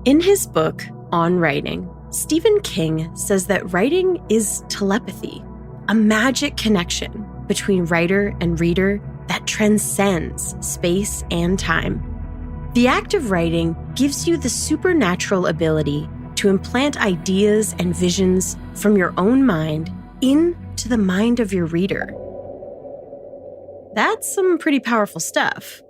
In his book, On Writing, Stephen King says that writing is telepathy, a magic connection between writer and reader that transcends space and time. The act of writing gives you the supernatural ability to implant ideas and visions from your own mind into the mind of your reader. That's some pretty powerful stuff.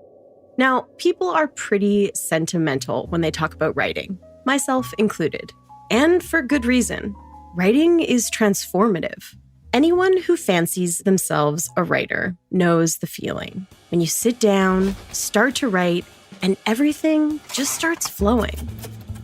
Now, people are pretty sentimental when they talk about writing, myself included. And for good reason. Writing is transformative. Anyone who fancies themselves a writer knows the feeling. When you sit down, start to write, and everything just starts flowing.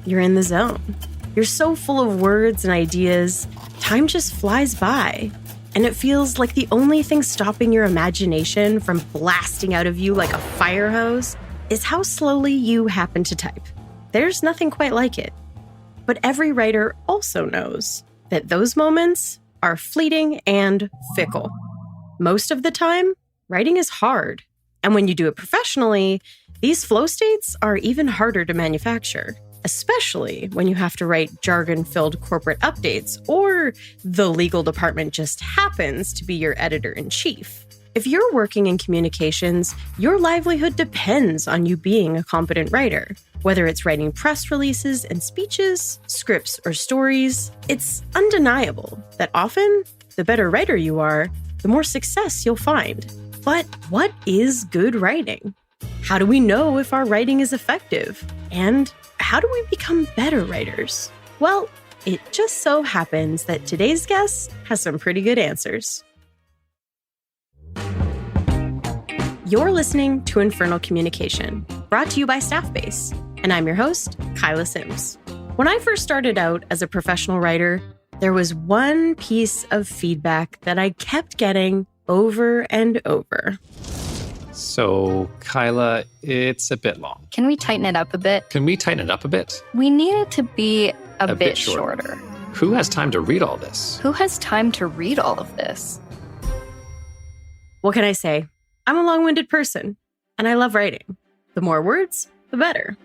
You're in the zone. You're so full of words and ideas, time just flies by. And it feels like the only thing stopping your imagination from blasting out of you like a fire hose is how slowly you happen to type. There's nothing quite like it. But every writer also knows that those moments are fleeting and fickle. Most of the time, writing is hard. And when you do it professionally, these flow states are even harder to manufacture, especially when you have to write jargon-filled corporate updates or the legal department just happens to be your editor-in-chief. If you're working in communications, your livelihood depends on you being a competent writer. Whether it's writing press releases and speeches, scripts, or stories, it's undeniable that often, the better writer you are, the more success you'll find. But what is good writing? How do we know if our writing is effective? And how do we become better writers? Well, it just so happens that today's guest has some pretty good answers. You're listening to Infernal Communication, brought to you by Staffbase, and I'm your host, Kyla Sims. When I first started out as a professional writer, there was one piece of feedback that I kept getting over and over. So, Kyla, it's a bit long. Can we tighten it up a bit? We need it to be a bit shorter. Who has time to read all this? Who has time to read all of this? What can I say? I'm a long-winded person, and I love writing. The more words, the better.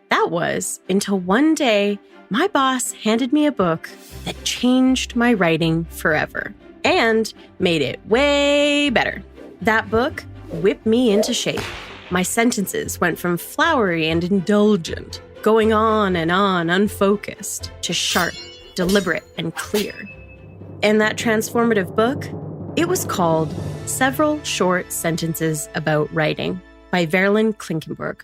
That was until one day, my boss handed me a book that changed my writing forever and made it way better. That book whipped me into shape. My sentences went from flowery and indulgent, going on and on unfocused, to sharp, deliberate, and clear. And that transformative book, it was called Several Short Sentences About Writing by Verlyn Klinkenborg.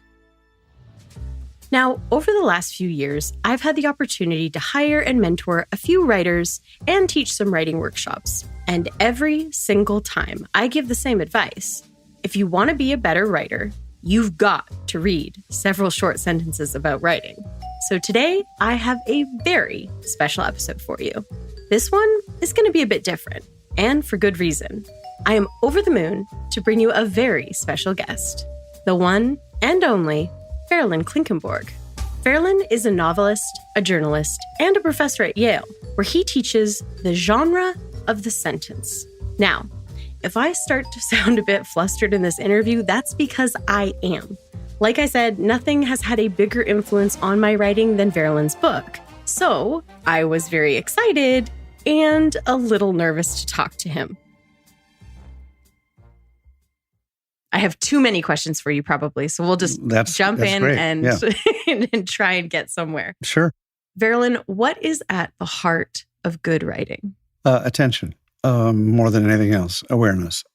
Now, over the last few years, I've had the opportunity to hire and mentor a few writers and teach some writing workshops. And every single time, I give the same advice. If you want to be a better writer, you've got to read Several Short Sentences About Writing. So today, I have a very special episode for you. This one is going to be a bit different, and for good reason. I am over the moon to bring you a very special guest, the one and only Verlyn Klinkenborg. Verlyn is a novelist, a journalist, and a professor at Yale, where he teaches the genre of the sentence. Now, if I start to sound a bit flustered in this interview, that's because I am. Like I said, nothing has had a bigger influence on my writing than Verlyn's book. So I was very excited and a little nervous to talk to him. I have too many questions for you probably, so we'll just jump in and, and try and get somewhere. Sure. Verlyn, what is at the heart of good writing? Attention, more than anything else, awareness.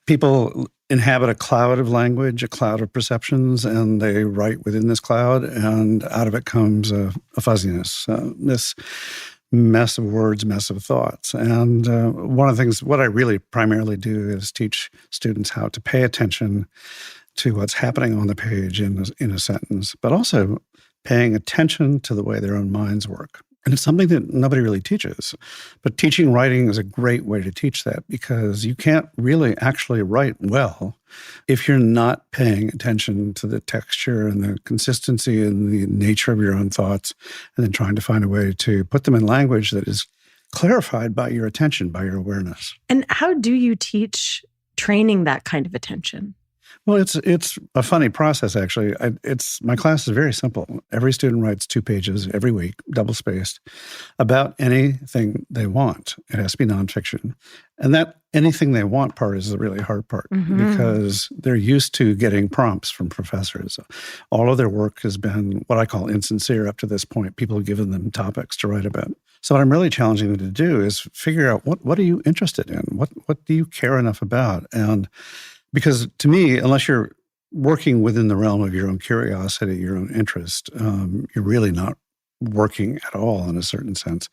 People inhabit a cloud of language, a cloud of perceptions, and they write within this cloud, and out of it comes a fuzziness, this mess of words, mess of thoughts. And one of the things, what I really primarily do is teach students how to pay attention to what's happening on the page in a sentence, but also paying attention to the way their own minds work. And it's something that nobody really teaches. But teaching writing is a great way to teach that, because you can't really actually write well if you're not paying attention to the texture and the consistency and the nature of your own thoughts, and then trying to find a way to put them in language that is clarified by your attention, by your awareness. And how do you teach training that kind of attention? Well, it's a funny process, actually. My class is very simple. Every student writes 2 pages every week, double-spaced, about anything they want. It has to be nonfiction. And that anything they want part is the really hard part because they're used to getting prompts from professors. All of their work has been what I call insincere up to this point. People have given them topics to write about. So what I'm really challenging them to do is figure out what are you interested in? What do you care enough about? And because to me, unless you're working within the realm of your own curiosity, your own interest, you're really not working at all in a certain sense.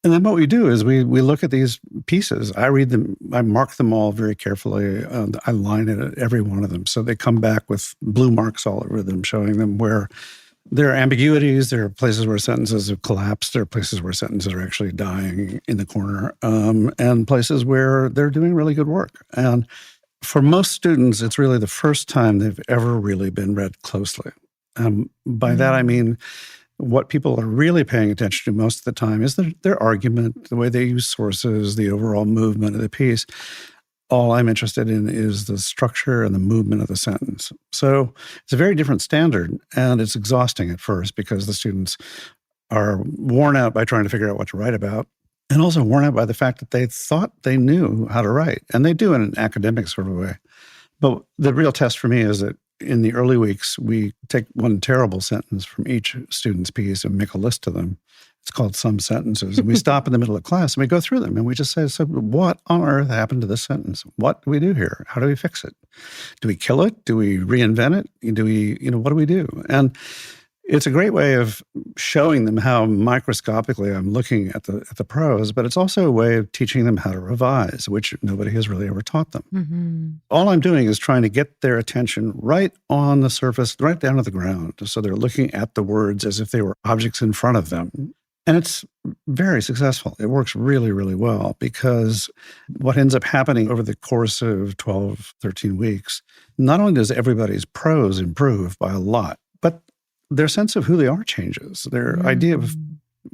And then what we do is we look at these pieces. I read them. I mark them all very carefully. I line it at every one of them. So they come back with blue marks all over them, showing them where there are ambiguities. There are places where sentences have collapsed. There are places where sentences are actually dying in the corner, and places where they're doing really good work. And for most students, it's really the first time they've ever really been read closely. By that, I mean, what people are really paying attention to most of the time is their argument, the way they use sources, the overall movement of the piece. All I'm interested in is the structure and the movement of the sentence. So it's a very different standard, and it's exhausting at first because the students are worn out by trying to figure out what to write about, and also worn out by the fact that they thought they knew how to write. And they do in an academic sort of way. But the real test for me is that in the early weeks, we take one terrible sentence from each student's piece and make a list of them. It's called Some Sentences. And we stop in the middle of class and we go through them and we just say, so what on earth happened to this sentence? What do we do here? How do we fix it? Do we kill it? Do we reinvent it? Do we, what do we do? And it's a great way of showing them how microscopically I'm looking at the prose, but it's also a way of teaching them how to revise, which nobody has really ever taught them. All I'm doing is trying to get their attention right on the surface, right down to the ground. So they're looking at the words as if they were objects in front of them. And it's very successful. It works really, really well because what ends up happening over the course of 12, 13 weeks, not only does everybody's prose improve by a lot, but their sense of who they are changes. Their idea of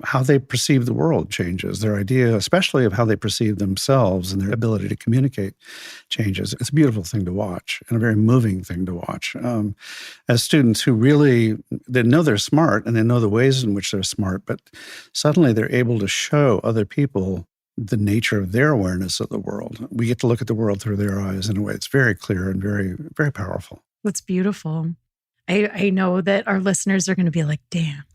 how they perceive the world changes. Their idea, especially of how they perceive themselves and their ability to communicate changes. It's a beautiful thing to watch and a very moving thing to watch. As students who really, they know they're smart and they know the ways in which they're smart, but suddenly they're able to show other people the nature of their awareness of the world. We get to look at the world through their eyes in a way that's very clear and very, very powerful. That's beautiful. I know that our listeners are going to be like, damn,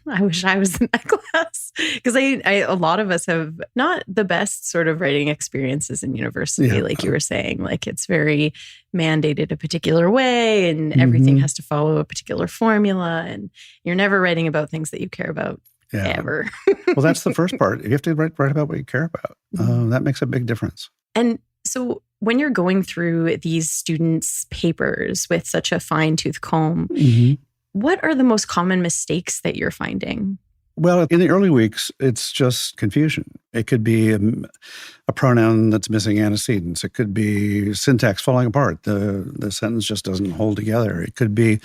I wish I was in that class. Because a lot of us have not the best sort of writing experiences in university, like you were saying. Like it's very mandated a particular way and everything has to follow a particular formula. And you're never writing about things that you care about ever. Well, that's the first part. You have to write about what you care about. That makes a big difference. And so when you're going through these students' papers with such a fine-tooth comb, what are the most common mistakes that you're finding? Well, in the early weeks, it's just confusion. It could be a pronoun that's missing antecedents. It could be syntax falling apart. The sentence just doesn't hold together. It could be,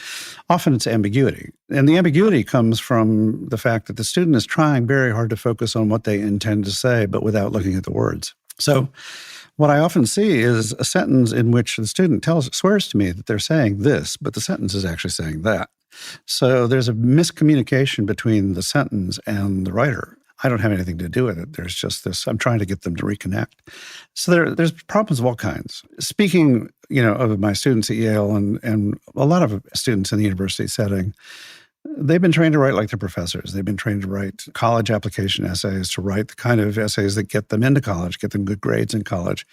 often it's ambiguity. And the ambiguity comes from the fact that the student is trying very hard to focus on what they intend to say, but without looking at the words. So what I often see is a sentence in which the student swears to me that they're saying this, but the sentence is actually saying that. So there's a miscommunication between the sentence and the writer. I don't have anything to do with it. There's just this, I'm trying to get them to reconnect. So there's problems of all kinds. Speaking, of my students at Yale and a lot of students in the university setting, they've been trained to write like their professors. They've been trained to write college application essays, to write the kind of essays that get them into college, get them good grades in college.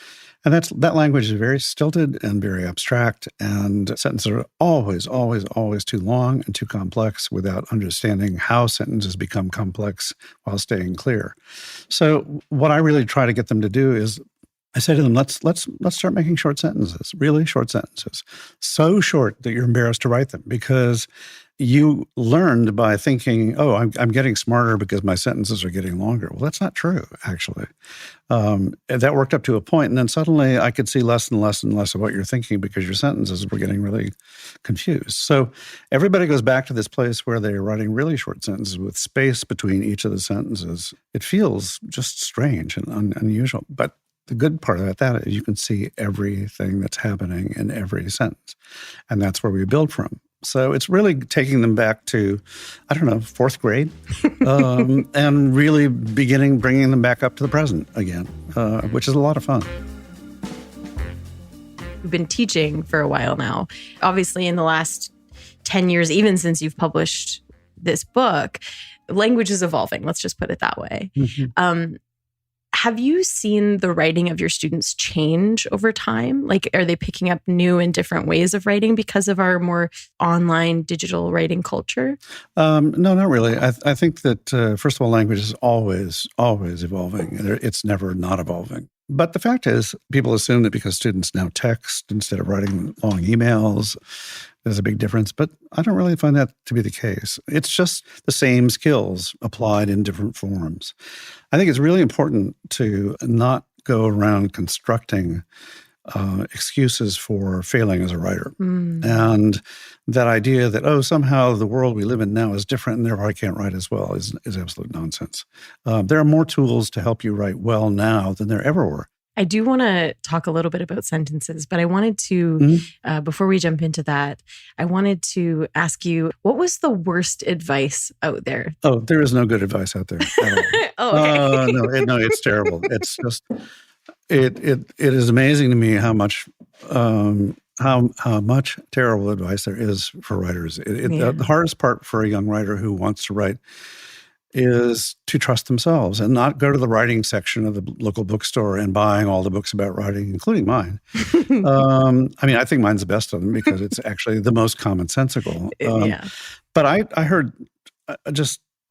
And that language is very stilted and very abstract, and sentences are always, always, always too long and too complex without understanding how sentences become complex while staying clear. So what I really try to get them to do is I say to them, let's start making short sentences, really short sentences. So short that you're embarrassed to write them because you learned by thinking, oh, I'm getting smarter because my sentences are getting longer. Well, that's not true, actually. That worked up to a point, and then suddenly I could see less and less and less of what you're thinking because your sentences were getting really confused. So everybody goes back to this place where they're writing really short sentences with space between each of the sentences. It feels just strange and unusual, but The good part about that is you can see everything that's happening in every sentence. And that's where we build from. So it's really taking them back to, I don't know, 4th grade, and really bringing them back up to the present again, which is a lot of fun. You've been teaching for a while now. Obviously, in the last 10 years, even since you've published this book, language is evolving. Let's just put it that way. Mm-hmm. Have you seen the writing of your students change over time? Like, are they picking up new and different ways of writing because of our more online digital writing culture? No, not really. I think that, first of all, language is always evolving. It's never not evolving. But the fact is, people assume that because students now text instead of writing long emails, there's a big difference. But I don't really find that to be the case. It's just the same skills applied in different forms. I think it's really important to not go around constructing excuses for failing as a writer. And that idea that, somehow the world we live in now is different and therefore I can't write as well is absolute nonsense. There are more tools to help you write well now than there ever were. I do want to talk a little bit about sentences, but I wanted to, before we jump into that, I wanted to ask you, what was the worst advice out there? Oh, there is no good advice out there. Okay. No, it's terrible. It's just, it is amazing to me how much terrible advice there is for writers. The hardest part for a young writer who wants to write is to trust themselves and not go to the writing section of the local bookstore and buying all the books about writing, including mine. I think mine's the best of them because it's actually the most commonsensical. But I heard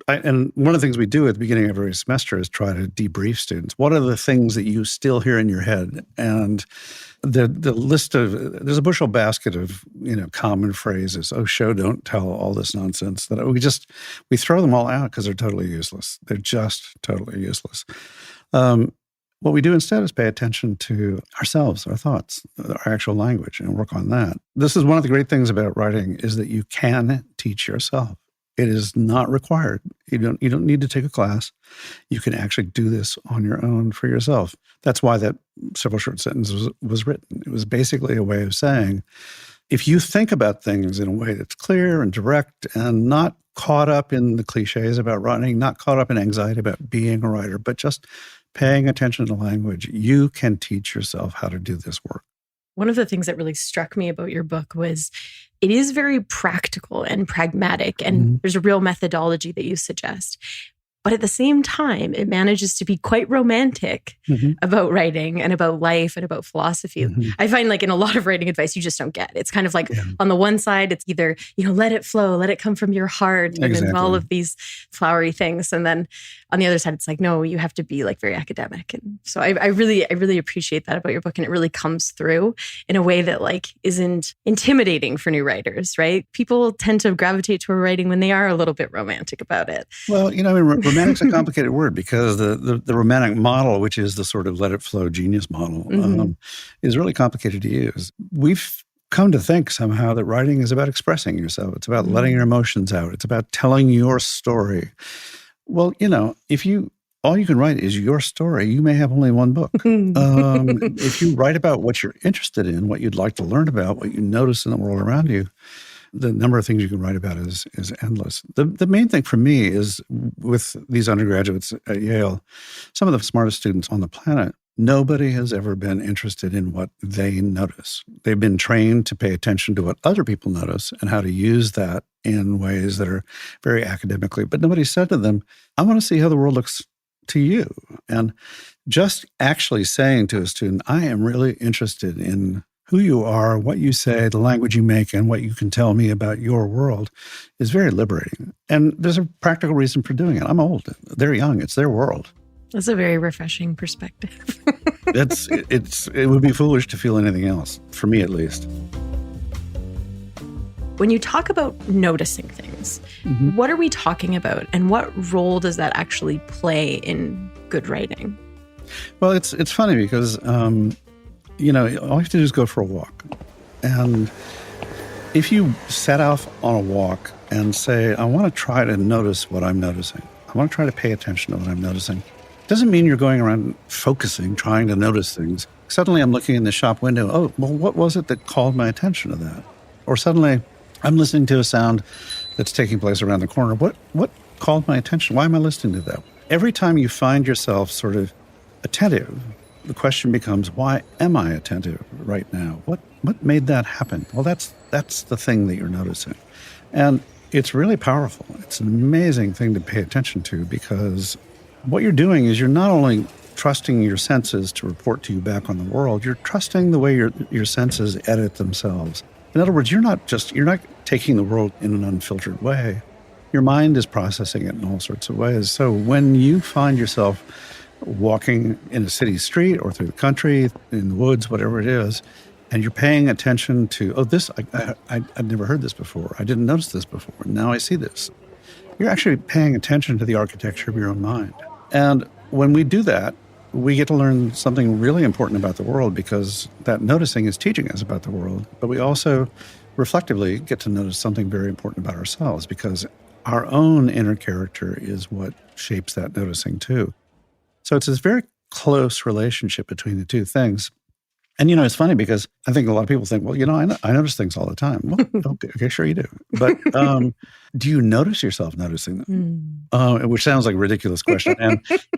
and one of the things we do at the beginning of every semester is try to debrief students. What are the things that you still hear in your head? And the list there's a bushel basket of, common phrases. Oh, show, don't tell, all this nonsense that we throw them all out because they're totally useless. They're just totally useless. What we do instead is pay attention to ourselves, our thoughts, our actual language, and work on that. This is one of the great things about writing is that you can teach yourself. It is not required. You don't need to take a class. You can actually do this on your own for yourself. That's why that several short sentence was written. It was basically a way of saying, if you think about things in a way that's clear and direct and not caught up in the cliches about writing, not caught up in anxiety about being a writer, but just paying attention to language, you can teach yourself how to do this work. One of the things that really struck me about your book was it is very practical and pragmatic, and there's a real methodology that you suggest. But at the same time, it manages to be quite romantic about writing and about life and about philosophy. I find in a lot of writing advice, you just don't get. It's kind of on the one side, it's either, let it flow, let it come from your heart, and all of these flowery things. And then on the other side, it's no, you have to be very academic. And so I really appreciate that about your book. And it really comes through in a way that isn't intimidating for new writers, right? People tend to gravitate toward writing when they are a little bit romantic about it. Well, romantic's a complicated word because the romantic model, which is the sort of let it flow genius model, is really complicated to use. We've come to think somehow that writing is about expressing yourself. It's about letting your emotions out. It's about telling your story. Well, if all you can write is your story, you may have only one book. If you write about what you're interested in, what you'd like to learn about, what you notice in the world around you, the number of things you can write about is endless. The main thing for me is with these undergraduates at Yale, some of the smartest students on the planet, nobody has ever been interested in what they notice. They've been trained to pay attention to what other people notice and how to use that in ways that are very academically. But nobody said to them, I want to see how the world looks to you. And just actually saying to a student, I am really interested in who you are, what you say, the language you make, and what you can tell me about your world is very liberating. And there's a practical reason for doing it. I'm old. They're young. It's their world. That's a very refreshing perspective. It would be foolish to feel anything else, for me at least. When you talk about noticing things, what are we talking about? And what role does that actually play in good writing? Well, it's funny because all you have to do is go for a walk. And if you set off on a walk and say, I want to try to notice what I'm noticing. I want to try to pay attention to what I'm noticing. Doesn't mean you're going around focusing, trying to notice things. Suddenly I'm looking in the shop window. Oh, well, what was it that called my attention to that? Or suddenly I'm listening to a sound that's taking place around the corner. What called my attention? Why am I listening to that? Every time you find yourself sort of attentive, the question becomes, why am I attentive right now? What made that happen? Well, that's the thing that you're noticing. And it's really powerful. It's an amazing thing to pay attention to, because what you're doing is you're not only trusting your senses to report to you back on the world, you're trusting the way your senses edit themselves. In other words, you're not taking the world in an unfiltered way. Your mind is processing it in all sorts of ways. So when you find yourself walking in a city street or through the country, in the woods, whatever it is, and you're paying attention to, I'd never heard this before. I didn't notice this before. Now I see this. You're actually paying attention to the architecture of your own mind. And when we do that, we get to learn something really important about the world, because that noticing is teaching us about the world. But we also reflectively get to notice something very important about ourselves, because our own inner character is what shapes that noticing too. So it's this very close relationship between the two things. And, it's funny because I think a lot of people think, well, I notice things all the time. Well, okay, sure you do. But do you notice yourself noticing them? Which sounds like a ridiculous question.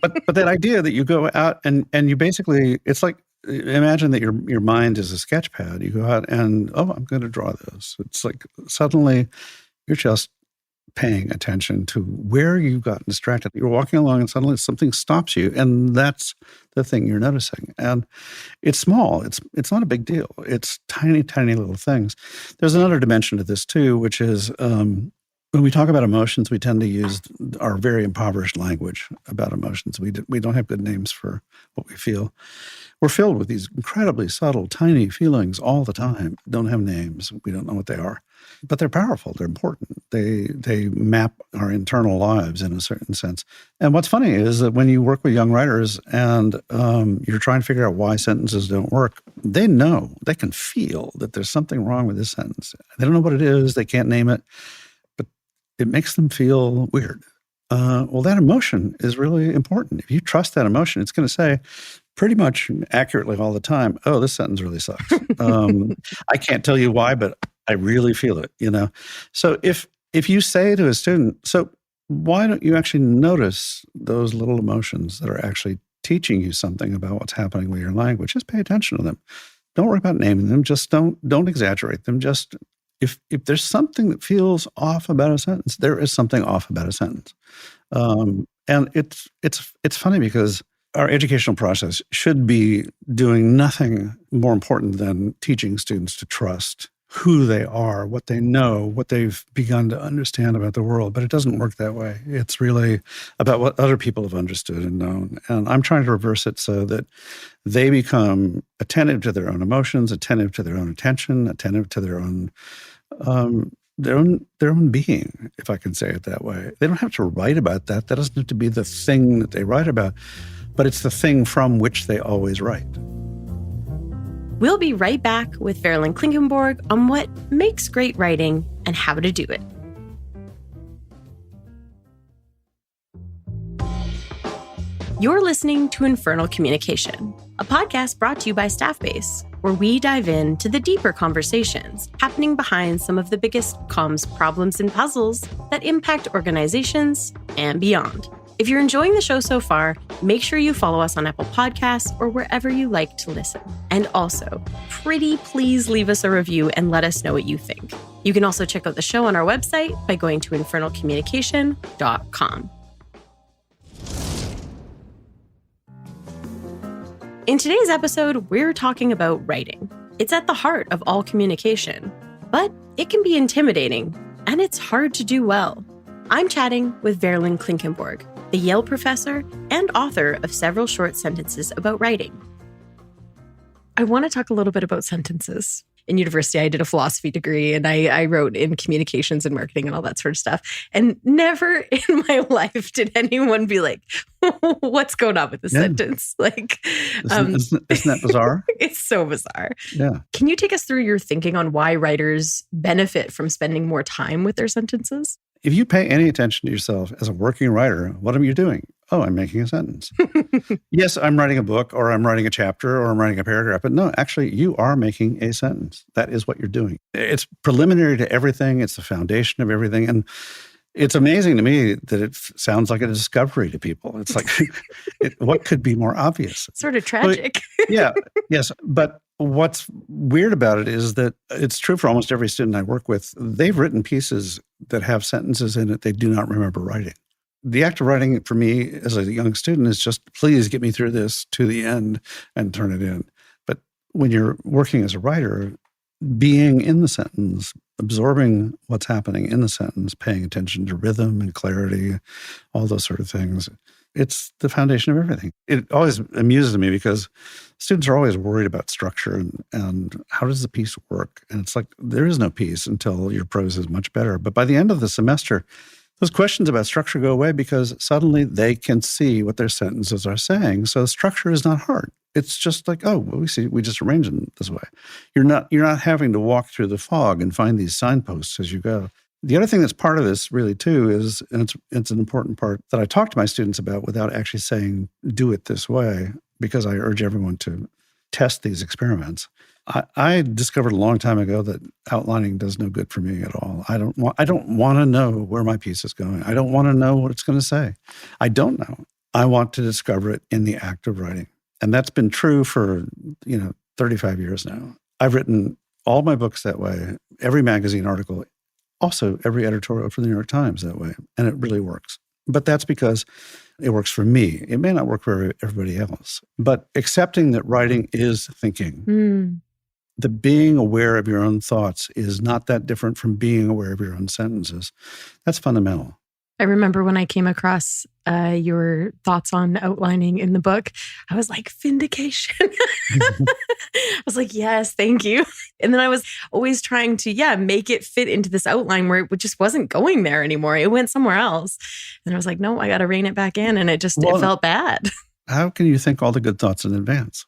But that idea that you go out and you basically, it's like, imagine that your mind is a sketch pad. You go out and, I'm going to draw this. It's like suddenly you're just paying attention to where you got distracted. You're walking along and suddenly something stops you, and that's the thing you're noticing. And it's small. It's not a big deal. It's tiny, tiny little things. There's another dimension to this too, which is when we talk about emotions, we tend to use our very impoverished language about emotions. We don't have good names for what we feel. We're filled with these incredibly subtle, tiny feelings all the time. Don't have names. We don't know what they are. But they're powerful. They're important. They map our internal lives in a certain sense. And what's funny is that when you work with young writers and you're trying to figure out why sentences don't work, they know, they can feel that there's something wrong with this sentence. They don't know what it is. They can't name it. But it makes them feel weird. Well, that emotion is really important. If you trust that emotion, it's going to say pretty much accurately all the time, oh, this sentence really sucks. I can't tell you why, but I really feel it, So if you say to a student, so why don't you actually notice those little emotions that are actually teaching you something about what's happening with your language? Just pay attention to them. Don't worry about naming them. Just don't exaggerate them. Just if there's something that feels off about a sentence, there is something off about a sentence. And it's funny because our educational process should be doing nothing more important than teaching students to trust who they are, what they know, what they've begun to understand about the world. But it doesn't work that way. It's really about what other people have understood and known. And I'm trying to reverse it so that they become attentive to their own emotions, attentive to their own attention, attentive to their own being, if I can say it that way. They don't have to write about that. That doesn't have to be the thing that they write about, but it's the thing from which they always write. We'll be right back with Verlyn Klinkenborg on what makes great writing and how to do it. You're listening to Infernal Communication, a podcast brought to you by Staffbase, where we dive into the deeper conversations happening behind some of the biggest comms problems and puzzles that impact organizations and beyond. If you're enjoying the show so far, make sure you follow us on Apple Podcasts or wherever you like to listen. And also, pretty please leave us a review and let us know what you think. You can also check out the show on our website by going to infernalcommunication.com. In today's episode, we're talking about writing. It's at the heart of all communication, but it can be intimidating, and it's hard to do well. I'm chatting with Verlyn Klinkenborg, the Yale professor and author of several short sentences about writing. I want to talk a little bit about sentences. In university, I did a philosophy degree and I wrote in communications and marketing and all that sort of stuff. And never in my life did anyone be like, what's going on with this sentence? Like, isn't that bizarre? It's so bizarre. Yeah. Can you take us through your thinking on why writers benefit from spending more time with their sentences? If you pay any attention to yourself as a working writer, what are you doing? oh, I'm making a sentence. Yes, I'm writing a book or I'm writing a chapter or I'm writing a paragraph, but no, actually you are making a sentence. That is what you're doing. It's preliminary to everything. It's the foundation of everything. And it's amazing to me that it sounds like a discovery to people. It's like, what could be more obvious? Sort of tragic. Yeah, yes. But what's weird about it is that it's true for almost every student I work with. They've written pieces that have sentences in it they do not remember writing. The act of writing for me as a young student is just, please get me through this to the end and turn it in. But when you're working as a writer, being in the sentence, absorbing what's happening in the sentence, paying attention to rhythm and clarity, all those sort of things, it's the foundation of everything. It always amuses me because students are always worried about structure and how does the piece work? And it's like, there is no piece until your prose is much better. But by the end of the semester, those questions about structure go away because suddenly they can see what their sentences are saying. So structure is not hard. It's just like, oh, well, we just arrange them this way. You're not having to walk through the fog and find these signposts as you go. The other thing that's part of this really too is, and it's an important part that I talk to my students about without actually saying, do it this way, because I urge everyone to test these experiments. I discovered a long time ago that outlining does no good for me at all. I don't want to know where my piece is going. I don't want to know what it's going to say. I don't know. I want to discover it in the act of writing. And that's been true for, 35 years now. I've written all my books that way, every magazine article, also every editorial for the New York Times that way. And it really works. But that's because it works for me. It may not work for everybody else. But accepting that writing is thinking. The being aware of your own thoughts is not that different from being aware of your own sentences. That's fundamental. I remember when I came across your thoughts on outlining in the book, I was like, vindication. I was like, yes, thank you. And then I was always trying to, make it fit into this outline where it just wasn't going there anymore. It went somewhere else. And I was like, no, I got to rein it back in. And it felt bad. How can you think all the good thoughts in advance?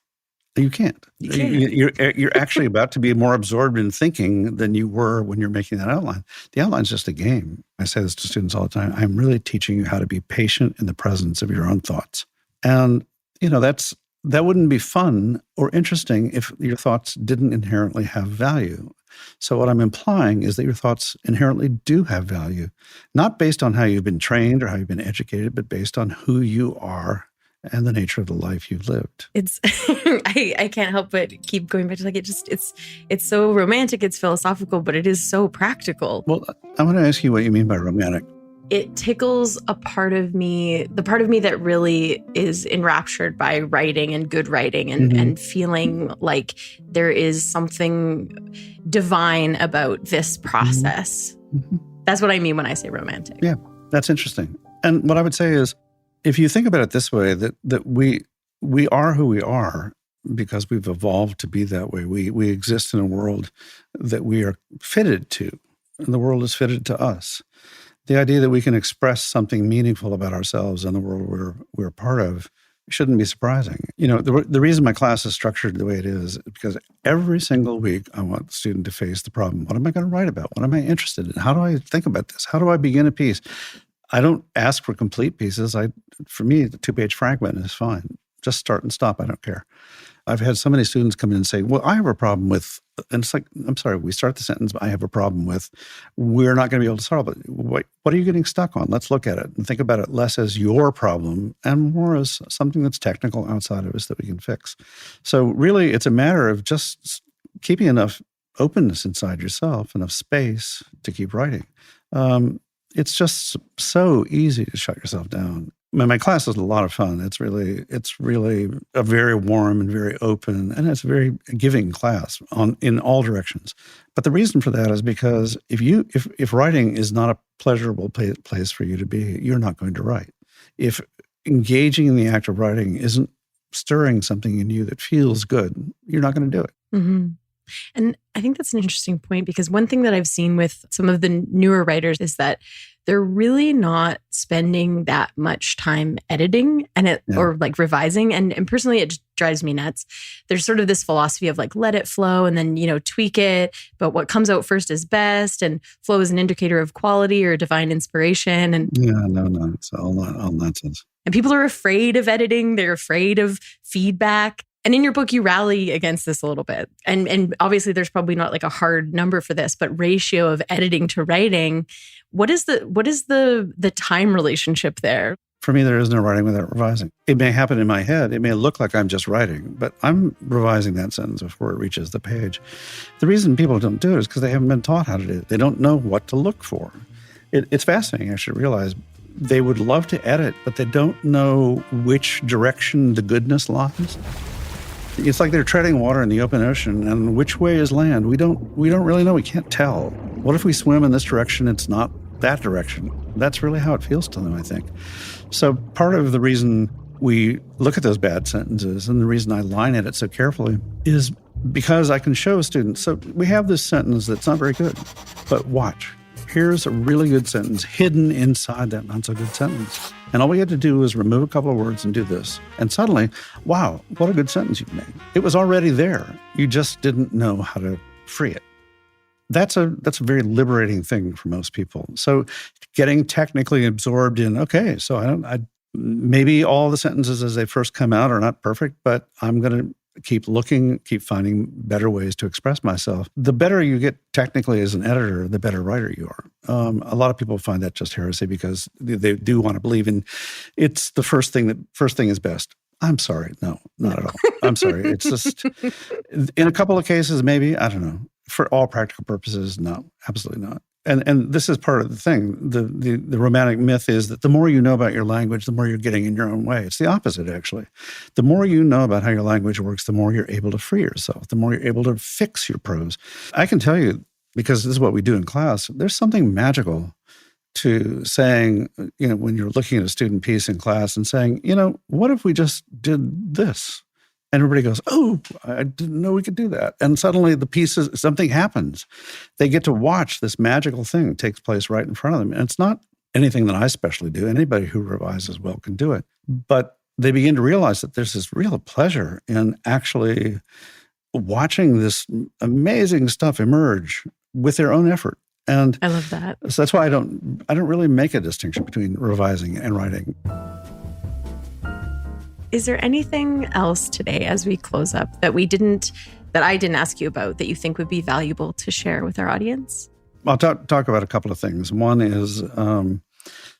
You can't. You're actually about to be more absorbed in thinking than you were when you're making that outline. The outline's just a game. I say this to students all the time. I'm really teaching you how to be patient in the presence of your own thoughts. And, that wouldn't be fun or interesting if your thoughts didn't inherently have value. So what I'm implying is that your thoughts inherently do have value, not based on how you've been trained or how you've been educated, but based on who you are and the nature of the life you've lived. It's I can't help but keep going back to it's so romantic, it's philosophical, but it is so practical. Well, I want to ask you what you mean by romantic. It tickles a part of me, the part of me that really is enraptured by writing and good writing and feeling like there is something divine about this process. Mm-hmm. That's what I mean when I say romantic. Yeah, that's interesting. And what I would say is, if you think about it this way, that we are who we are because we've evolved to be that way. We exist in a world that we are fitted to, and the world is fitted to us. The idea that we can express something meaningful about ourselves and the world we're part of shouldn't be surprising. The reason my class is structured the way it is because every single week I want the student to face the problem. What am I going to write about? What am I interested in? How do I think about this? How do I begin a piece? I don't ask for complete pieces. For me, the 2-page fragment is fine. Just start and stop. I don't care. I've had so many students come in and say, well, I have a problem with, and it's like, I'm sorry, we start the sentence, but I have a problem with, we're not going to be able to solve it. What are you getting stuck on? Let's look at it and think about it less as your problem and more as something that's technical outside of us that we can fix. So really, it's a matter of just keeping enough openness inside yourself, enough space to keep writing. It's just so easy to shut yourself down. My class is a lot of fun. It's really a very warm and very open, and it's a very giving class in all directions. But the reason for that is because if writing is not a pleasurable place for you to be, you're not going to write. If engaging in the act of writing isn't stirring something in you that feels good, you're not going to do it. Mm-hmm. And I think that's an interesting point because one thing that I've seen with some of the newer writers is that they're really not spending that much time editing or like revising. And personally, it just drives me nuts. There's sort of this philosophy of like, let it flow and then, tweak it. But what comes out first is best. And flow is an indicator of quality or divine inspiration. And no. It's all nonsense. And people are afraid of editing. They're afraid of feedback. And in your book, you rally against this a little bit. And obviously, there's probably not like a hard number for this, but ratio of editing to writing. What is the time relationship there? For me, there is no writing without revising. It may happen in my head. It may look like I'm just writing, but I'm revising that sentence before it reaches the page. The reason people don't do it is because they haven't been taught how to do it. They don't know what to look for. It's fascinating, I should realize. They would love to edit, but they don't know which direction the goodness lies. It's like they're treading water in the open ocean, and which way is land? We don't really know. We can't tell. What if we swim in this direction? It's not that direction. That's really how it feels to them, I think. So part of the reason we look at those bad sentences and the reason I line edit so carefully is because I can show students, so we have this sentence that's not very good, but watch. Here's a really good sentence hidden inside that not so good sentence. And all we had to do was remove a couple of words and do this. And suddenly, wow, what a good sentence you've made. It was already there. You just didn't know how to free it. That's a very liberating thing for most people. So getting technically absorbed in, okay, so maybe all the sentences as they first come out are not perfect, but I'm going to keep looking, keep finding better ways to express myself. The better you get technically as an editor, the better writer you are. A lot of people find that just heresy because they do want to believe in it's the first thing is best. I'm sorry. No, not at all. I'm sorry. It's just, in a couple of cases, maybe, I don't know. For all practical purposes, no, absolutely not. And this is part of the thing. The romantic myth is that the more you know about your language, the more you're getting in your own way. It's the opposite, actually. The more you know about how your language works, the more you're able to free yourself, the more you're able to fix your prose. I can tell you, because this is what we do in class, there's something magical to saying, when you're looking at a student piece in class and saying, what if we just did this? And everybody goes, oh, I didn't know we could do that. And suddenly something happens. They get to watch this magical thing takes place right in front of them. And it's not anything that I specially do. Anybody who revises well can do it. But they begin to realize that there's this real pleasure in actually watching this amazing stuff emerge with their own effort. And I love that. So that's why I don't really make a distinction between revising and writing. Is there anything else today as we close up that I didn't ask you about that you think would be valuable to share with our audience? I'll talk about a couple of things. One is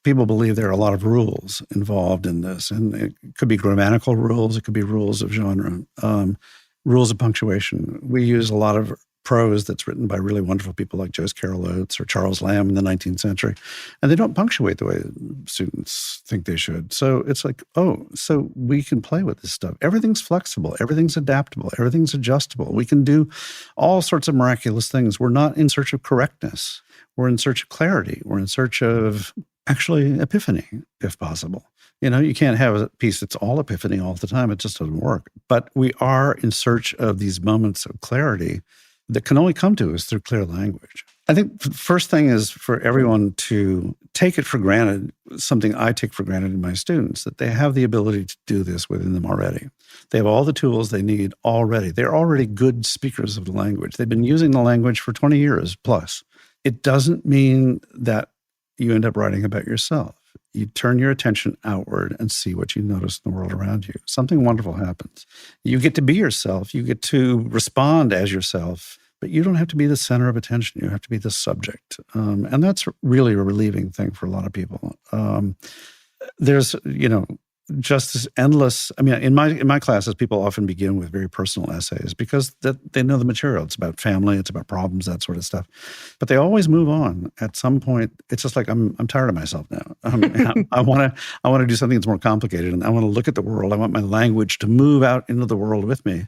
people believe there are a lot of rules involved in this, and it could be grammatical rules, it could be rules of genre, rules of punctuation. We use a lot of prose that's written by really wonderful people like Joyce Carol Oates or Charles Lamb in the 19th century, and they don't punctuate the way students think they should. So it's like, so we can play with this stuff. Everything's flexible. Everything's adaptable. Everything's adjustable. We can do all sorts of miraculous things. We're not in search of correctness. We're in search of clarity. We're in search of actually epiphany, if possible. You can't have a piece that's all epiphany all the time. It just doesn't work. But we are in search of these moments of clarity that can only come to us through clear language. I think the first thing is for everyone to take it for granted, something I take for granted in my students, that they have the ability to do this within them already. They have all the tools they need already. They're already good speakers of the language. They've been using the language for 20 years plus. It doesn't mean that you end up writing about yourself. You turn your attention outward and see what you notice in the world around you. Something wonderful happens. You get to be yourself. You get to respond as yourself, but you don't have to be the center of attention. You have to be the subject. And that's really a relieving thing for a lot of people. There's, just this endless, in my classes, people often begin with very personal essays because they know the material. It's about family, it's about problems, that sort of stuff. But they always move on. At some point, it's just like, I'm tired of myself now. I want to do something that's more complicated, and I want to look at the world. I want my language to move out into the world with me.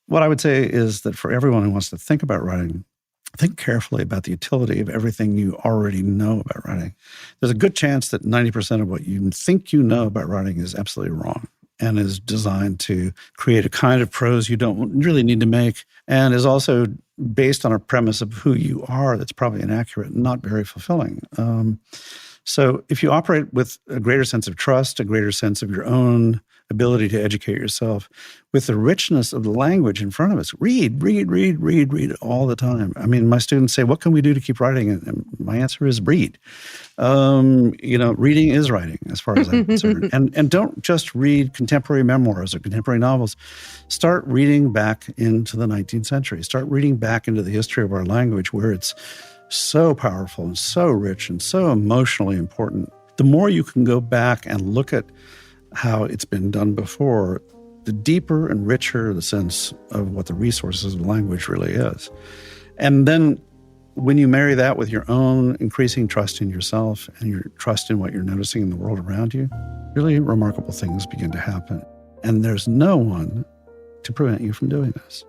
What I would say is that for everyone who wants to think about writing, think carefully about the utility of everything you already know about writing. There's a good chance that 90% of what you think you know about writing is absolutely wrong. and is designed to create a kind of prose you don't really need to make, and is also based on a premise of who you are that's probably inaccurate and not very fulfilling. So if you operate with a greater sense of trust, a greater sense of your own ability to educate yourself, with the richness of the language in front of us, read all the time. I mean, my students say, what can we do to keep writing? And my answer is read. Reading is writing, as far as I'm concerned. And don't just read contemporary memoirs or contemporary novels. Start reading back into the 19th century. Start reading back into the history of our language, where it's so powerful and so rich and so emotionally important. The more you can go back and look at how it's been done before, the deeper and richer the sense of what the resources of language really is. And then when you marry that with your own increasing trust in yourself and your trust in what you're noticing in the world around you, really remarkable things begin to happen. And there's no one to prevent you from doing this.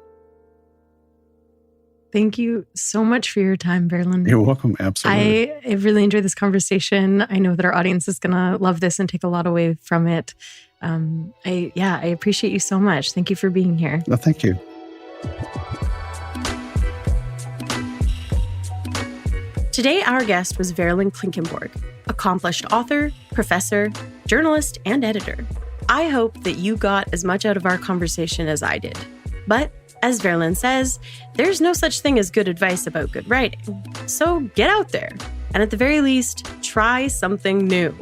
Thank you so much for your time, Verlyn. You're welcome. Absolutely. I really enjoyed this conversation. I know that our audience is going to love this and take a lot away from it. I appreciate you so much. Thank you for being here. Well, thank you. Today, our guest was Verlyn Klinkenborg, accomplished author, professor, journalist, and editor. I hope that you got as much out of our conversation as I did. But as Verlyn says, there's no such thing as good advice about good writing. So get out there, and at the very least, try something new.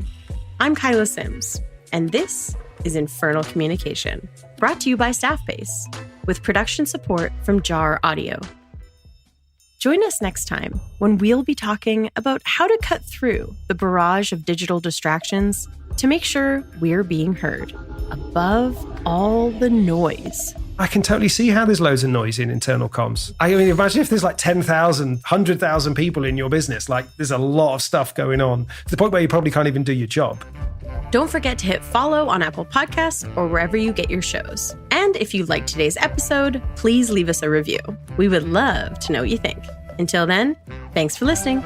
I'm Kyla Sims, and this is Infernal Communication, brought to you by Staffbase, with production support from Jar Audio. Join us next time when we'll be talking about how to cut through the barrage of digital distractions to make sure we're being heard above all the noise. I can totally see how there's loads of noise in internal comms. I mean, imagine if there's like 10,000, 100,000 people in your business. Like, there's a lot of stuff going on to the point where you probably can't even do your job. Don't forget to hit follow on Apple Podcasts or wherever you get your shows. And if you liked today's episode, please leave us a review. We would love to know what you think. Until then, thanks for listening.